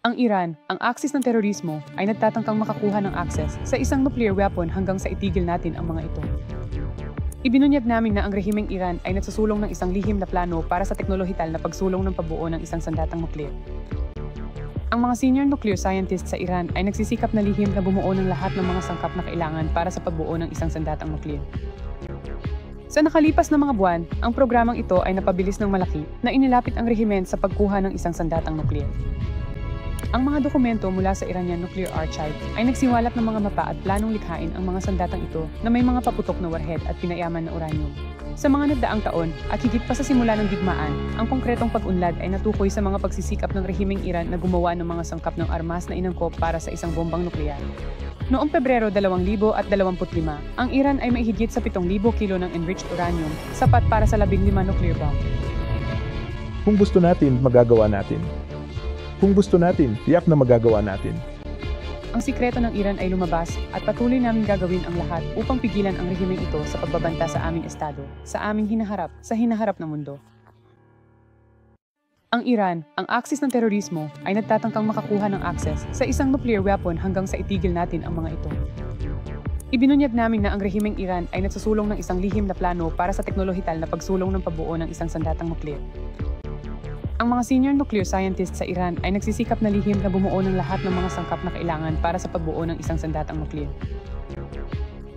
Ang Iran, ang aksis ng terorismo, ay nagtatangkang makakuha ng akses sa isang nuclear weapon hanggang sa itigil natin ang mga ito. Ibinunyag namin na ang rehimeng Iran ay nagsusulong ng isang lihim na plano para sa teknolohikal na pagsulong ng pagbuo ng isang sandatang nuklear. Ang mga senior nuclear scientists sa Iran ay nagsisikap na lihim na bumuo ng lahat ng mga sangkap na kailangan para sa pagbuo ng isang sandatang nuklear. Sa nakalipas na mga buwan, ang programang ito ay napabilis ng malaki na inilapit ang rehimen sa pagkuha ng isang sandatang nuklear. Ang mga dokumento mula sa Iranian Nuclear Archive ay nagsiwalat ng mga mapa at planong likhain ang mga sandatang ito na may mga paputok na warhead at pinayaman na uranium. Sa mga nagdaang taon at higit pa sa simula ng digmaan, ang konkretong pag-unlad ay natukoy sa mga pagsisikap ng rehimeng Iran na gumawa ng mga sangkap ng armas na inangkop para sa isang bombang nuklear. Noong Pebrero 2025, ang Iran ay may higit sa 7,000 kilo ng enriched uranium, sapat para sa 15 nuclear bomb. Kung gusto natin, magagawa natin. Kung gusto natin, tiyak na magagawa natin. Ang sikreto ng Iran ay lumabas at patuloy namin gagawin ang lahat upang pigilan ang rehimeng ito sa pagbabanta sa aming estado, sa aming hinaharap, sa hinaharap ng mundo. Ang Iran, ang aksis ng terorismo, ay nagtatangkang makakuha ng akses sa isang nuclear weapon hanggang sa itigil natin ang mga ito. Ibinunyag namin na ang rehimeng Iran ay nagsusulong ng isang lihim na plano para sa teknolohikal na pagsulong ng pagbuo ng isang sandatang nuklear. Ang mga senior nuclear scientists sa Iran ay nagsisikap na lihim na bumuo ng lahat ng mga sangkap na kailangan para sa pagbuo ng isang sandatang nuklear.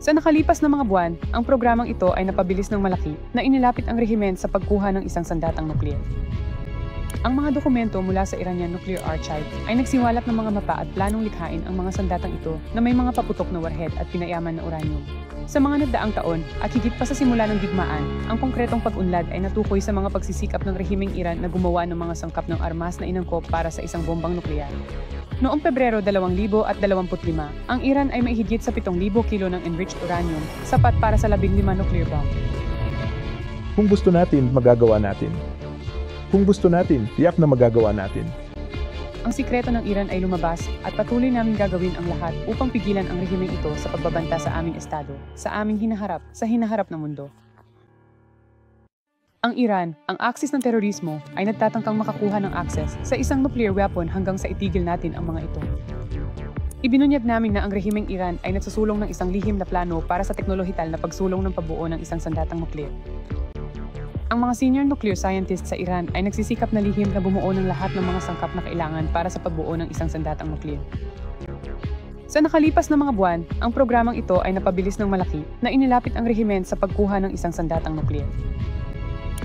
Sa nakalipas na mga buwan, ang programang ito ay napabilis ng malaki na inilapit ang rehimen sa pagkuha ng isang sandatang nuklear. Ang mga dokumento mula sa Iranian Nuclear Archive ay nagsiwalat ng mga mapa at planong likhain ang mga sandatang ito na may mga paputok na warhead at pinayaman na uranium. Sa mga nagdaang taon at higit pa sa simula ng digmaan, ang konkretong pag-unlad ay natukoy sa mga pagsisikap ng rehimeng Iran na gumawa ng mga sangkap ng armas na inangkop para sa isang bombang nuklear. Noong Pebrero 2025, ang Iran ay may higit sa 7,000 kilo ng enriched uranium, sapat para sa 15 nuclear bomb. Kung gusto natin, magagawa natin. Kung gusto natin, tiyak na magagawa natin. Ang sikreto ng Iran ay lumabas at patuloy namin gagawin ang lahat upang pigilan ang rehimeng ito sa pagbabanta sa aming estado, sa aming hinaharap, sa hinaharap ng mundo. Ang Iran, ang aksis ng terorismo, ay nagtatangkang makakuha ng akses sa isang nuclear weapon hanggang sa itigil natin ang mga ito. Ibinunyag namin na ang rehimeng Iran ay nagsusulong ng isang lihim na plano para sa teknolohikal na pagsulong ng pagbuo ng isang sandatang nuklear. Ang mga senior nuclear scientists sa Iran ay nagsisikap na lihim na bumuo ng lahat ng mga sangkap na kailangan para sa pagbuo ng isang sandatang nuklear. Sa nakalipas na mga buwan, ang programang ito ay napabilis ng malaki na inilapit ang rehimen sa pagkuha ng isang sandatang nuklear.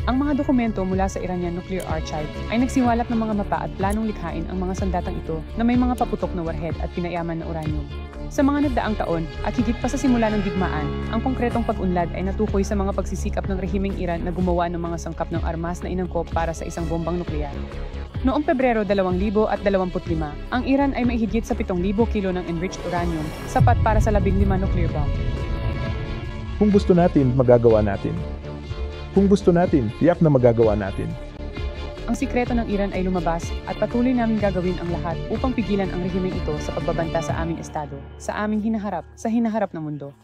Ang mga dokumento mula sa Iranian Nuclear Archive ay nagsiwalat ng mga mapa at planong likhain ang mga sandatang ito na may mga paputok na warhead at pinayaman na uranium. Sa mga nagdaang taon at higit pa sa simula ng digmaan, ang konkretong pag-unlad ay natukoy sa mga pagsisikap ng rehimeng Iran na gumawa ng mga sangkap ng armas na inangkop para sa isang bombang nuklear. Noong Pebrero 2025, ang Iran ay may higit sa 7,000 kilo ng enriched uranium, sapat para sa 15 nuclear bomb. Kung gusto natin, magagawa natin. Kung gusto natin, tiyak na magagawa natin. Ang sikreto ng Iran ay lumabas at patuloy namin gagawin ang lahat upang pigilan ang rehimeng ito sa pagbabanta sa aming estado, sa aming hinaharap, sa hinaharap ng mundo.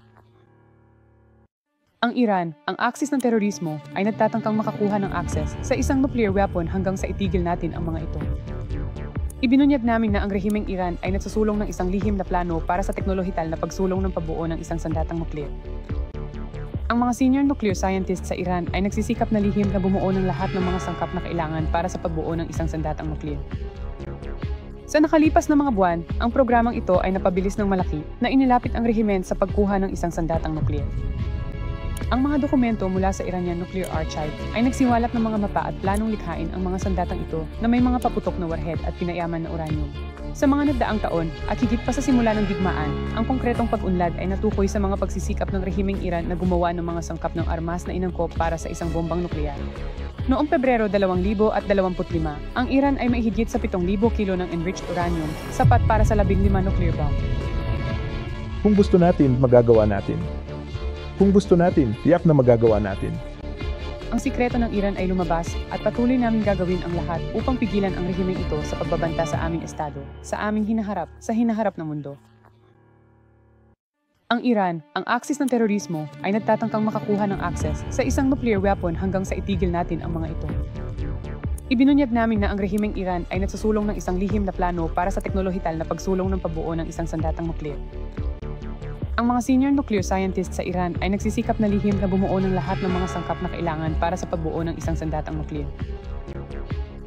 Ang Iran, ang aksis ng terorismo, ay nagtatangkang makakuha ng akses sa isang nuclear weapon hanggang sa itigil natin ang mga ito. Ibinunyag namin na ang rehimeng Iran ay nagsusulong ng isang lihim na plano para sa teknolohikal na pagsulong ng pagbuo ng isang sandatang nuklear. Ang mga senior nuclear scientists sa Iran ay nagsisikap na lihim na bumuo ng lahat ng mga sangkap na kailangan para sa pagbuo ng isang sandatang nuklear. Sa nakalipas na mga buwan, ang programang ito ay napabilis ng malaki na inilapit ang rehimen sa pagkuha ng isang sandatang nuklear. Ang mga dokumento mula sa Iranian Nuclear Archive ay nagsiwalat ng mga mapa at planong likhain ang mga sandatang ito na may mga paputok na warhead at pinayaman na uranium. Sa mga nagdaang taon at higit pa sa simula ng digmaan, ang konkretong pag-unlad ay natukoy sa mga pagsisikap ng rehimeng Iran na gumawa ng mga sangkap ng armas na inangkop para sa isang bombang nuklear. Noong Pebrero 2025, ang Iran ay may higit sa 7,000 kilo ng enriched uranium, sapat para sa 15 nuclear bomb. Kung gusto natin, magagawa natin. Kung gusto natin, tiyak na magagawa natin. Ang sikreto ng Iran ay lumabas at patuloy namin gagawin ang lahat upang pigilan ang rehimeng ito sa pagbabanta sa aming estado, sa aming hinaharap, sa hinaharap ng mundo. Ang Iran, ang aksis ng terorismo, ay nagtatangkang makakuha ng akses sa isang nuclear weapon hanggang sa itigil natin ang mga ito. Ibinunyag namin na ang rehimeng Iran ay nagsusulong ng isang lihim na plano para sa teknolohikal na pagsulong ng pagbuo ng isang sandatang nuklear. Ang mga senior nuclear scientists sa Iran ay nagsisikap na lihim na bumuo ng lahat ng mga sangkap na kailangan para sa pagbuo ng isang sandatang nuklear.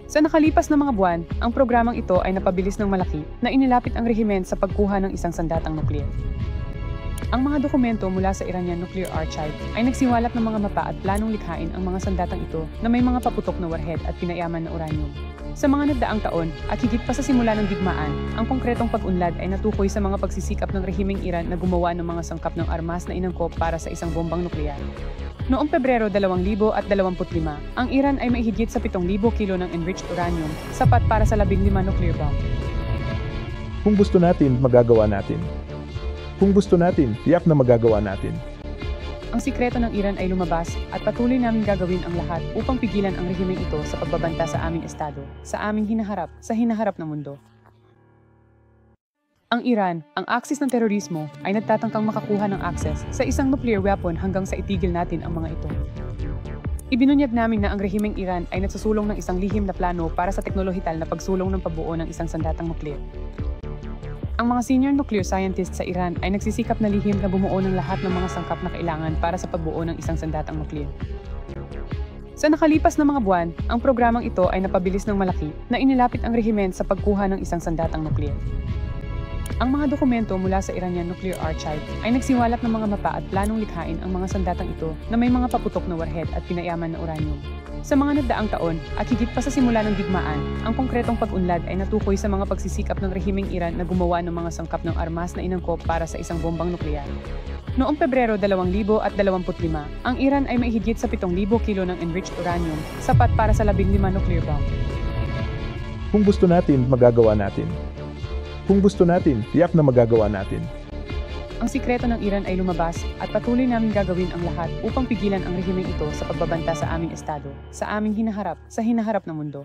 Sa nakalipas na mga buwan, ang programang ito ay napabilis ng malaki na inilapit ang rehimen sa pagkuha ng isang sandatang nuklear. Ang mga dokumento mula sa Iranian Nuclear Archive ay nagsiwalat ng mga mapa at planong likhain ang mga sandatang ito na may mga paputok na warhead at pinayaman na uranium. Sa mga nagdaang taon at higit pa sa simula ng digmaan, ang konkretong pag-unlad ay natukoy sa mga pagsisikap ng rehimeng Iran na gumawa ng mga sangkap ng armas na inangkop para sa isang bombang nuklear. Noong Pebrero 2025, ang Iran ay may higit sa 7,000 kilo ng enriched uranium, sapat para sa 15 nuclear bomb. Kung gusto natin, magagawa natin. Kung gusto natin, tiyak na magagawa natin. Ang sikreto ng Iran ay lumabas at patuloy namin gagawin ang lahat upang pigilan ang rehimeng ito sa pagbabanta sa aming estado, sa aming hinaharap ng mundo. Ang Iran, ang aksis ng terorismo, ay nagtatangkang makakuha ng access sa isang nuclear weapon hanggang sa itigil natin ang mga ito. Ibinunyag namin na ang rehimeng Iran ay nagsusulong ng isang lihim na plano para sa teknolohikal na pagsulong ng pagbuo ng isang sandatang nuklear. Ang mga senior nuclear scientists sa Iran ay nagsisikap na lihim na bumuo ng lahat ng mga sangkap na kailangan para sa pagbuo ng isang sandatang nuklear. Sa nakalipas na mga buwan, ang programang ito ay napabilis ng malaki na inilapit ang rehimen sa pagkuha ng isang sandatang nuklear. Ang mga dokumento mula sa Iranian Nuclear Archive ay nagsiwalat ng mga mapa at planong likhain ang mga sandatang ito na may mga paputok na warhead at pinayaman na uranium. Sa mga nagdaang taon at higit pa sa simula ng digmaan, ang konkretong pag-unlad ay natukoy sa mga pagsisikap ng rehimeng Iran na gumawa ng mga sangkap ng armas na inangkop para sa isang bombang nuklear. Noong Pebrero 2025, ang Iran ay may higit sa 7,000 kilo ng enriched uranium, sapat para sa 15 nuclear bomb. Kung gusto natin, magagawa natin. Kung gusto natin, tiyak na magagawa natin. Ang sikreto ng Iran ay lumabas at patuloy namin gagawin ang lahat upang pigilan ang rehimeng ito sa pagbabanta sa aming estado, sa aming hinaharap ng mundo.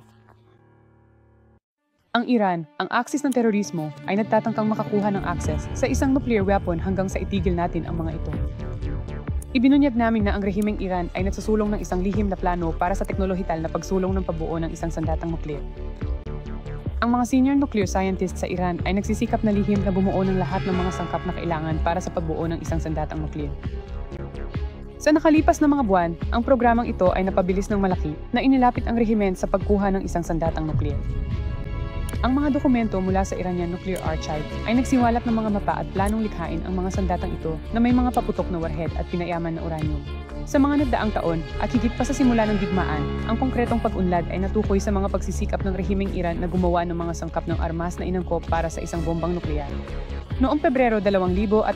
Ang Iran, ang aksis ng terorismo, ay nagtatangkang makakuha ng access sa isang nuclear weapon hanggang sa itigil natin ang mga ito. Ibinunyag namin na ang rehimeng Iran ay nagsusulong ng isang lihim na plano para sa teknolohikal na pagsulong ng pagbuo ng isang sandatang nuklear. Ang mga senior nuclear scientists sa Iran ay nagsisikap na lihim na bumuo ng lahat ng mga sangkap na kailangan para sa pagbuo ng isang sandatang nuklear. Sa nakalipas na mga buwan, ang programang ito ay napabilis ng malaki na inilapit ang rehimen sa pagkuha ng isang sandatang nuklear. Ang mga dokumento mula sa Iranian Nuclear Archive ay nagsiwalat ng mga mapa at planong likhain ang mga sandatang ito na may mga paputok na warhead at pinayaman na uranium. Sa mga nagdaang taon at higit pa sa simula ng digmaan, ang konkretong pag-unlad ay natukoy sa mga pagsisikap ng rehimeng Iran na gumawa ng mga sangkap ng armas na inangkop para sa isang bombang nuklear. Noong Pebrero 2025,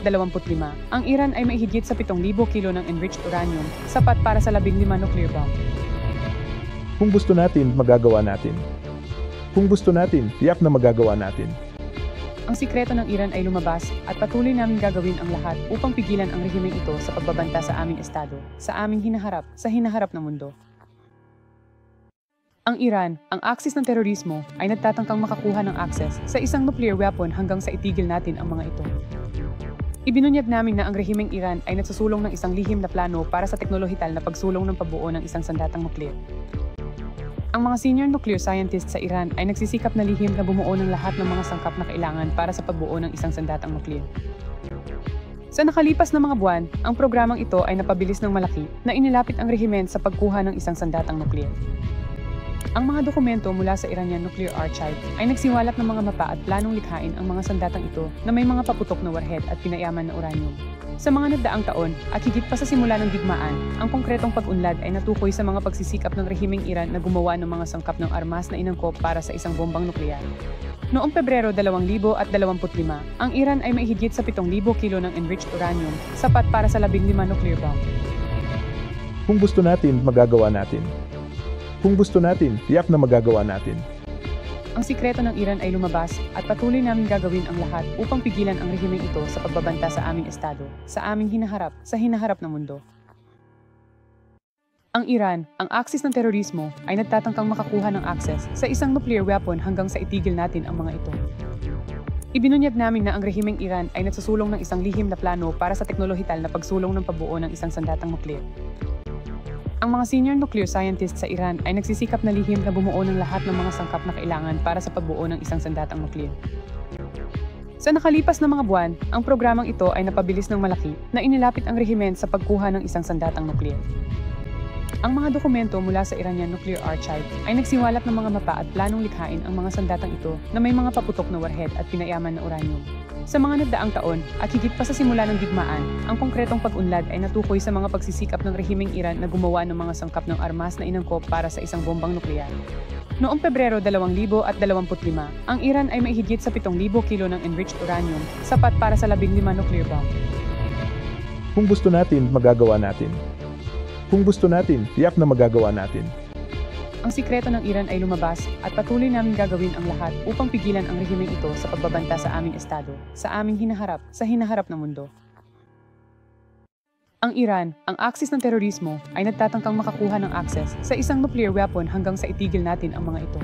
ang Iran ay may higit sa 7,000 kilo ng enriched uranium, sapat para sa 15 nuclear bomb. Kung gusto natin, magagawa natin. Kung gusto natin, tiyak na magagawa natin. Ang sikreto ng Iran ay lumabas at patuloy namin gagawin ang lahat upang pigilan ang rehimeng ito sa pagbabanta sa aming estado, sa aming hinaharap ng mundo. Ang Iran, ang aksis ng terorismo, ay nagtatangkang makakuha ng access sa isang nuclear weapon hanggang sa itigil natin ang mga ito. Ibinunyag namin na ang rehimeng Iran ay nagsusulong ng isang lihim na plano para sa teknolohikal na pagsulong ng pagbuo ng isang sandatang nuklear. Ang mga senior nuclear scientists sa Iran ay nagsisikap na lihim na bumuo ng lahat ng mga sangkap na kailangan para sa pagbuo ng isang sandatang nuklear. Sa nakalipas na mga buwan, ang programang ito ay napabilis ng malaki na inilapit ang rehimen sa pagkuha ng isang sandatang nuklear. Ang mga dokumento mula sa Iranian Nuclear Archive ay nagsiwalat ng mga mapa at planong likhain ang mga sandatang ito na may mga paputok na warhead at pinayaman na uranium. Sa mga nagdaang taon at higit pa sa simula ng digmaan, ang konkretong pag-unlad ay natukoy sa mga pagsisikap ng rehimeng Iran na gumawa ng mga sangkap ng armas na inangkop para sa isang bombang nuklear. Noong Pebrero 2025, ang Iran ay may higit sa 7,000 kilo ng enriched uranium, sapat para sa 15 nuclear bomb. Kung gusto natin, magagawa natin. Kung gusto natin, tiyak na magagawa natin. Ang sikreto ng Iran ay lumabas at patuloy namin gagawin ang lahat upang pigilan ang rehimeng ito sa pagbabanta sa aming estado, sa aming hinaharap ng mundo. Ang Iran, ang aksis ng terorismo, ay nagtatangkang makakuha ng access sa isang nuclear weapon hanggang sa itigil natin ang mga ito. Ibinunyag namin na ang rehimeng Iran ay nagsusulong ng isang lihim na plano para sa teknolohikal na pagsulong ng pagbuo ng isang sandatang nuklear. Ang mga senior nuclear scientists sa Iran ay nagsisikap na lihim na bumuo ng lahat ng mga sangkap na kailangan para sa pagbuo ng isang sandatang nuklear. Sa nakalipas na mga buwan, ang programang ito ay napabilis ng malaki na inilapit ang rehimen sa pagkuha ng isang sandatang nuklear. Ang mga dokumento mula sa Iranian Nuclear Archive ay nagsiwalat ng mga mapa at planong likhain ang mga sandatang ito na may mga paputok na warhead at pinayaman na uranium. Sa mga nagdaang taon, at higit pa sa simula ng digmaan, ang konkretong pag-unlad ay natukoy sa mga pagsisikap ng rehimeng Iran na gumawa ng mga sangkap ng armas na inangkop para sa isang bombang nuklear. Noong Pebrero 2025, ang Iran ay may higit sa 7,000 kilo ng enriched uranium, sapat para sa 15 nuclear bomb. Kung gusto natin, magagawa natin. Kung gusto natin, tiyak na magagawa natin. Ang sikreto ng Iran ay lumabas at patuloy namin gagawin ang lahat upang pigilan ang rehimeng ito sa pagbabanta sa aming estado, sa aming hinaharap, sa hinaharap ng mundo. Ang Iran, ang aksis ng terorismo, ay nagtatangkang makakuha ng akses sa isang nuclear weapon hanggang sa itigil natin ang mga ito.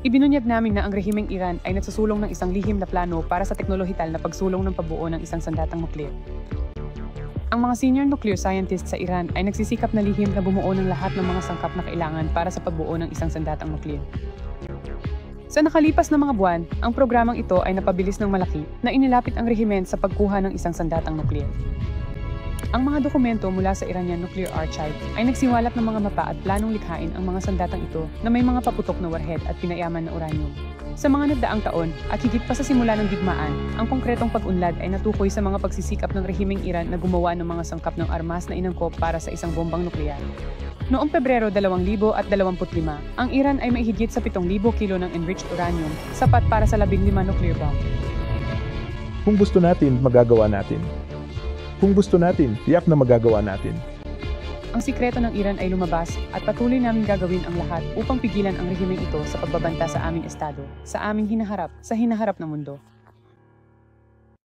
Ibinunyag namin na ang rehimeng Iran ay nagsusulong ng isang lihim na plano para sa teknolohikal na pagsulong ng pagbuo ng isang sandatang nuklear. Ang mga senior nuclear scientists sa Iran ay nagsisikap na lihim na bumuo ng lahat ng mga sangkap na kailangan para sa pagbuo ng isang sandatang nuklear. Sa nakalipas na mga buwan, ang programang ito ay napabilis ng malaki na inilapit ang rehimen sa pagkuha ng isang sandatang nuklear. Ang mga dokumento mula sa Iranian Nuclear Archive ay nagsiwalat ng mga mapa at planong likhain ang mga sandatang ito na may mga paputok na warhead at pinayaman na uranium. Sa mga nagdaang taon, at higit pa sa simula ng digmaan, ang konkretong pag-unlad ay natukoy sa mga pagsisikap ng rehimeng Iran na gumawa ng mga sangkap ng armas na inangkop para sa isang bombang nuklear. Noong Pebrero 2025, ang Iran ay may higit sa 7,000 kilo ng enriched uranium, sapat para sa 15 nuclear bomb. Kung gusto natin, magagawa natin. Kung gusto natin, tiyak na magagawa natin. Ang sikreto ng Iran ay lumabas at patuloy namin gagawin ang lahat upang pigilan ang rehimeng ito sa pagbabanta sa aming estado, sa aming hinaharap, sa hinaharap ng mundo.